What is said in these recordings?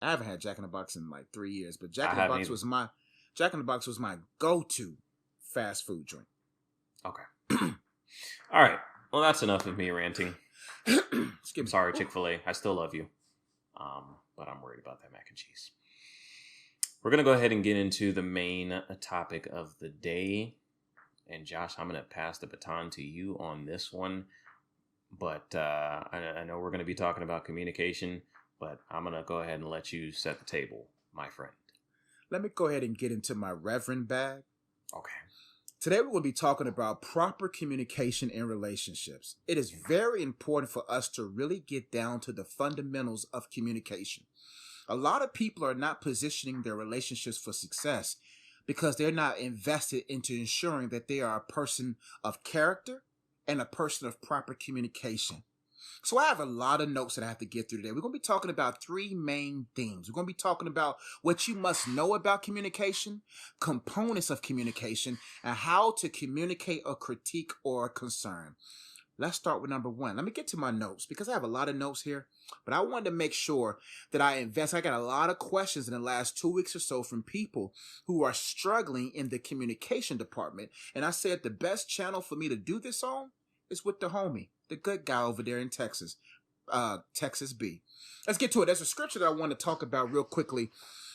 I haven't had Jack in the Box in like 3 years, but I haven't either. Jack in the Box was my go-to fast food drink. Okay. All right. Well, that's enough of me ranting. Excuse I'm me. sorry, Chick-fil-A. I still love you. But I'm worried about that mac and cheese. We're going to go ahead and get into the main topic of the day. And Josh, I'm going to pass the baton to you on this one. But I know we're going to be talking about communication, but I'm going to go ahead and let you set the table, my friend. Let me go ahead and get into my reverend bag. Okay. Today we're going to be talking about proper communication in relationships. It is very important for us to really get down to the fundamentals of communication. A lot of people are not positioning their relationships for success because they're not invested into ensuring that they are a person of character and a person of proper communication. So I have a lot of notes that I have to get through today. We're going to be talking about three main themes. We're going to be talking about what you must know about communication, components of communication, and how to communicate a critique or a concern. Let's start with number one. Let me get to my notes because I have a lot of notes here, but I wanted to make sure that I invest. I got a lot of questions in the last 2 weeks or so from people who are struggling in the communication department. And I said the best channel for me to do this on is with the homie, the good guy over there in Texas, Texas B. Let's get to it. There's a scripture that I want to talk about real quickly.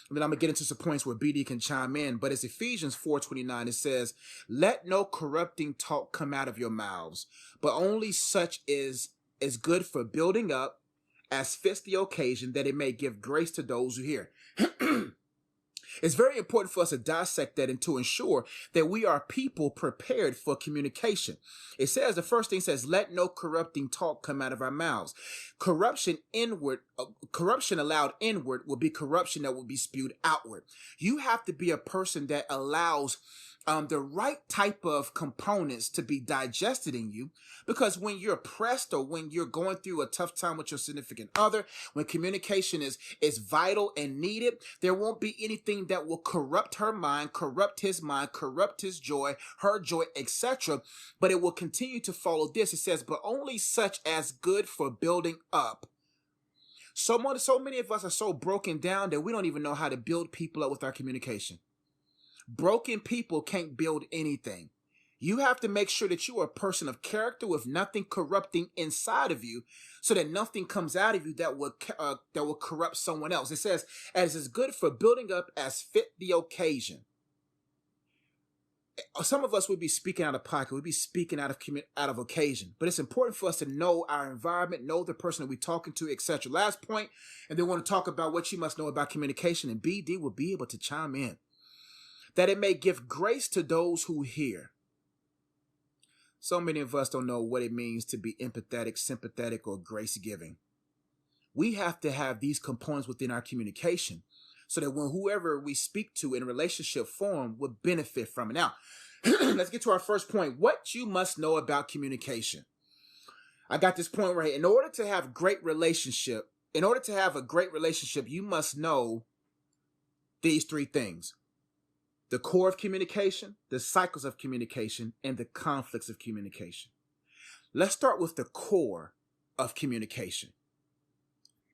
And then I'm going to get into some points where BD can chime in. But it's Ephesians 4:29. It says, let no corrupting talk come out of your mouths, but only such is good for building up as fits the occasion, that it may give grace to those who hear. It's very important for us to dissect that and to ensure that we are people prepared for communication. It says, the first thing says, let no corrupting talk come out of our mouths. Corruption allowed inward will be corruption that will be spewed outward. You have to be a person that allows the right type of components to be digested in you, because when you're pressed or when you're going through a tough time with your significant other, when communication is vital and needed, there won't be anything that will corrupt her mind, corrupt his mind, corrupt his joy, her joy, etc. But it will continue to follow this. It says, but only such as good for building up. So many of us are so broken down that we don't even know how to build people up with our communication. Broken people can't build anything. You have to make sure that you are a person of character with nothing corrupting inside of you, so that nothing comes out of you that will corrupt someone else. It says, as is good for building up as fit the occasion. Some of us would be speaking out of pocket. We'd be speaking out of occasion. But it's important for us to know our environment, know the person that we're talking to, etc. Last point, and then we want to talk about what you must know about communication, and BD will be able to chime in. That it may give grace to those who hear. So many of us don't know what it means to be empathetic, sympathetic, or grace-giving. We have to have these components within our communication so that when whoever we speak to in a relationship form will benefit from it. Now, let's get to our first point. What you must know about communication. I got this point right here. In order to have a great relationship, you must know these three things. The core of communication, the cycles of communication, and the conflicts of communication. Let's start with the core of communication.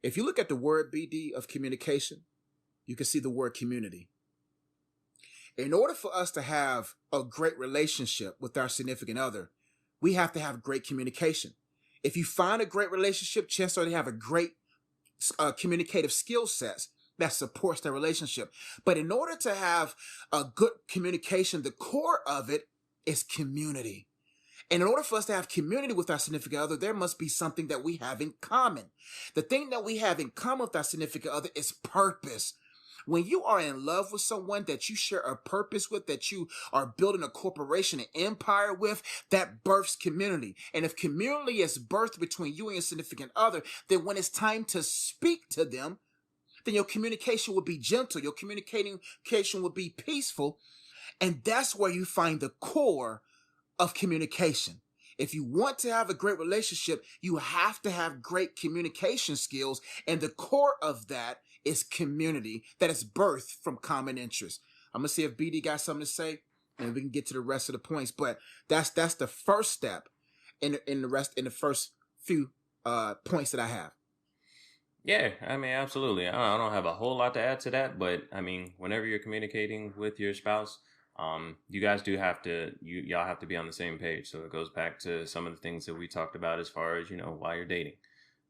If you look at the word BD of communication, you can see the word community. In order for us to have a great relationship with our significant other, we have to have great communication. If you find a great relationship, chances are they have a great communicative skill sets that supports the relationship. But in order to have a good communication, the core of it is community. And in order for us to have community with our significant other, there must be something that we have in common. The thing that we have in common with our significant other is purpose. When you are in love with someone that you share a purpose with, that you are building a corporation, an empire with, that births community. And if community is birthed between you and your significant other, then when it's time to speak to them, then your communication will be gentle. Your communication will be peaceful. And that's where you find the core of communication. If you want to have a great relationship, you have to have great communication skills. And the core of that is community that is birthed from common interests. I'm going to see if BD got something to say, and we can get to the rest of the points. But that's the first step in the first few points that I have. Yeah, I mean, absolutely. I don't have a whole lot to add to that, but I mean, whenever you're communicating with your spouse, you guys do have to, y'all have to be on the same page. So it goes back to some of the things that we talked about as far as, while you're dating,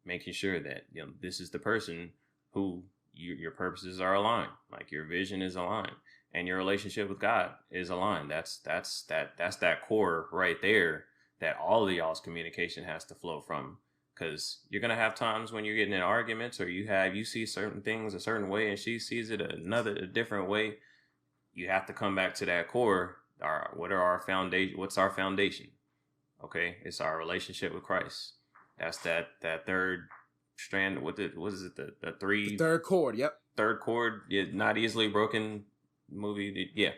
making sure that, this is the person who your purposes are aligned, like your vision is aligned and your relationship with God is aligned. That's that core right there that all of y'all's communication has to flow from, because you're gonna have times when you're getting in arguments, or you see certain things a certain way and she sees it a different way. You have to come back to that core. What are our foundation? What's our foundation? Okay, it's our relationship with Christ. That's that third strand. What is it? The three. The third chord. Yep. Third chord. Yeah, not easily broken. Movie. Yeah.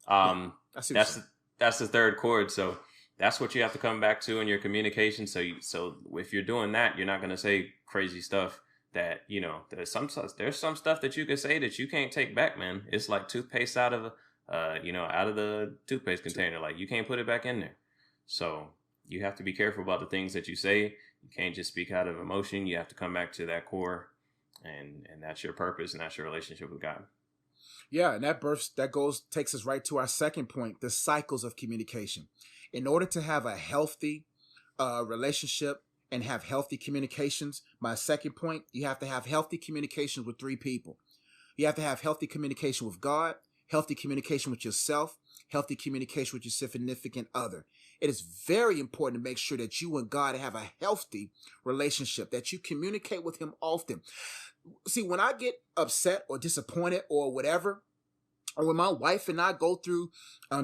That's the third chord. So that's what you have to come back to in your communication. So if you're doing that, you're not going to say crazy stuff that, there's some stuff that you can say that you can't take back, man. It's like toothpaste out of the toothpaste container. Like, you can't put it back in there. So you have to be careful about the things that you say. You can't just speak out of emotion. You have to come back to that core, and that's your purpose, and that's your relationship with God. Yeah, and that takes us right to our second point, the cycles of communication. In order to have a healthy relationship and have healthy communications, my second point, you have to have healthy communication with three people. You have to have healthy communication with God, healthy communication with yourself, healthy communication with your significant other. It is very important to make sure that you and God have a healthy relationship, that you communicate with him often. See, when I get upset or disappointed or whatever, or when my wife and I go through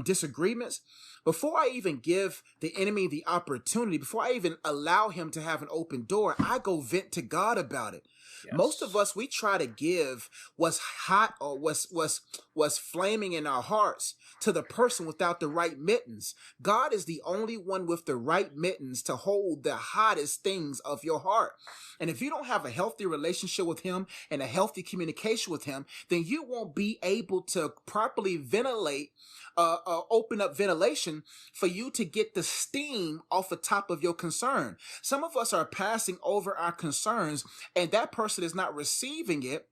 disagreements, before I even give the enemy the opportunity, before I even allow him to have an open door, I go vent to God about it. Yes. Most of us, we try to give what's hot or what's flaming in our hearts to the person without the right mittens. God is the only one with the right mittens to hold the hottest things of your heart. And if you don't have a healthy relationship with him and a healthy communication with him, then you won't be able to properly ventilate, open up ventilation for you to get the steam off the top of your concern. Some of us are passing over our concerns, and that person is not receiving it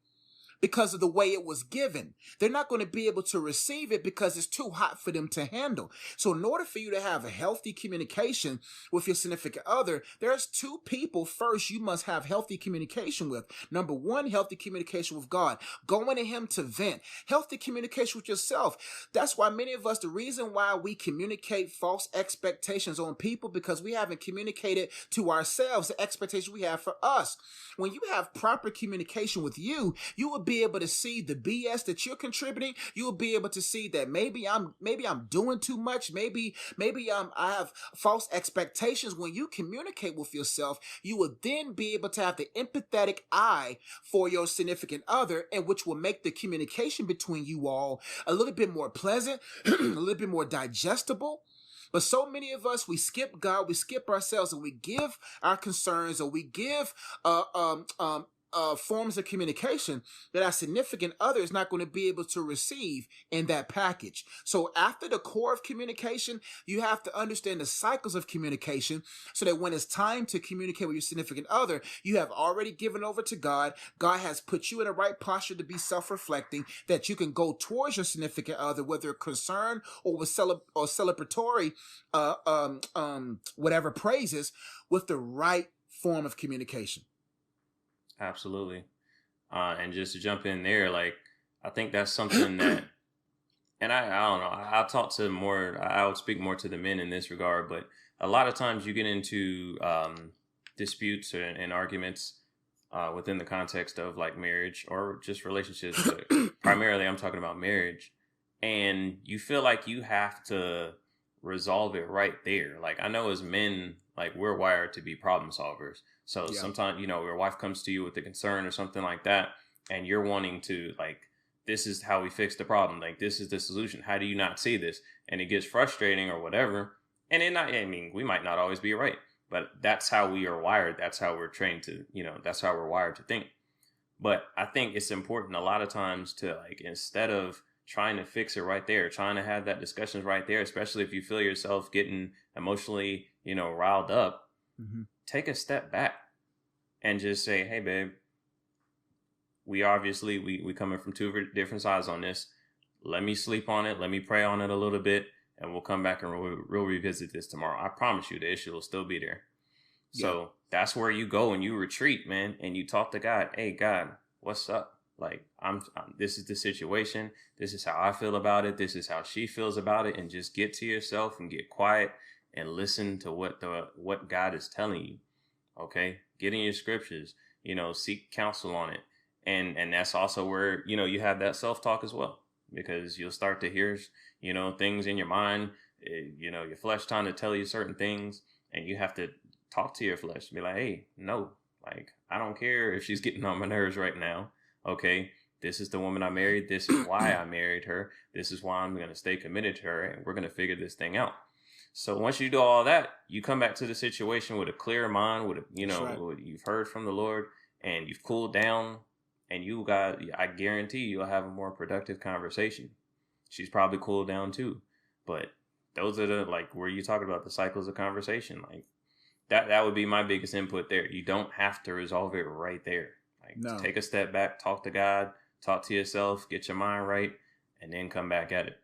because of the way it was given. They're not going to be able to receive it because it's too hot for them to handle. So in order for you to have a healthy communication with your significant other, there's two people first you must have healthy communication with. Number one, healthy communication with God. Going to him to vent. Healthy communication with yourself. That's why many of us, the reason why we communicate false expectations on people, because we haven't communicated to ourselves the expectation we have for us. When you have proper communication with you, you will be able to see the BS that you're contributing. You will be able to see that maybe I'm doing too much. Maybe I have false expectations. When you communicate with yourself, you will then be able to have the empathetic eye for your significant other, and which will make the communication between you all a little bit more pleasant, a little bit more digestible. But so many of us, we skip God, we skip ourselves, and we give our concerns, or we give forms of communication that our significant other is not going to be able to receive in that package. So after the core of communication, you have to understand the cycles of communication, so that when it's time to communicate with your significant other, you have already given over to God. God has put you in the right posture to be self-reflecting, that you can go towards your significant other, whether concerned or with celebratory, whatever praises, with the right form of communication. Absolutely. And just to jump in there, like, I think that's something that, and I don't know, I would speak more to the men in this regard, but a lot of times you get into disputes and arguments within the context of like marriage or just relationships, but primarily I'm talking about marriage, and you feel like you have to resolve it right there. Like, I know as men, like, we're wired to be problem solvers. So sometimes, your wife comes to you with a concern or something like that, and you're wanting to, like, this is how we fix the problem. Like, this is the solution. How do you not see this? And it gets frustrating or whatever. And we might not always be right, but that's how we are wired. That's how we're trained to, that's how we're wired to think. But I think it's important a lot of times to, like, instead of trying to fix it right there, trying to have that discussion right there, especially if you feel yourself getting emotionally, riled up, take a step back and just say, hey, babe, we obviously we coming from two different sides on this. Let me sleep on it. Let me pray on it a little bit, and we'll come back and we'll revisit this tomorrow. I promise you, the issue will still be there. So that's where you go and you retreat, man, and you talk to God. Hey, God, what's up? Like, I'm this is the situation. This is how I feel about it. This is how she feels about it. And just get to yourself and get quiet and listen to what God is telling you. Okay, get in your scriptures. Seek counsel on it, and that's also where you have that self-talk as well, because you'll start to hear things in your mind. Your flesh trying to tell you certain things, and you have to talk to your flesh and be like, hey, no, like, I don't care if she's getting on my nerves right now. Okay, this is the woman I married. This is why I married her. This is why I'm going to stay committed to her, and we're going to figure this thing out. So once you do all that, you come back to the situation with a clear mind, with you've heard from the Lord, and you've cooled down, and I guarantee you'll have a more productive conversation. She's probably cooled down too. But those are where you talk about the cycles of conversation. Like that would be my biggest input there. You don't have to resolve it right there. Take a step back, talk to God, talk to yourself, get your mind right, and then come back at it.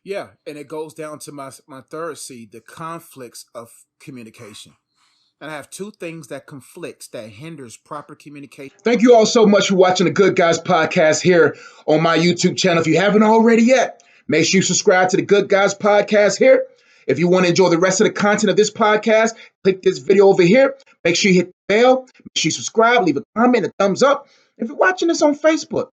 Yeah, and it goes down to my third C, the conflicts of communication. And I have two things that conflicts that hinders proper communication. Thank you all so much for watching the Good Guys Podcast here on my YouTube channel. If you haven't already yet, make sure you subscribe to the Good Guys Podcast here. If you want to enjoy the rest of the content of this podcast, click this video over here. Make sure you hit the bell. Make sure you subscribe, leave a comment, a thumbs up. If you're watching this on Facebook,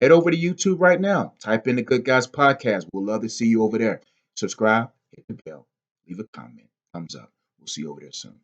head over to YouTube right now. Type in the Good Guys Podcast. We'll love to see you over there. Subscribe, hit the bell, leave a comment, thumbs up. We'll see you over there soon.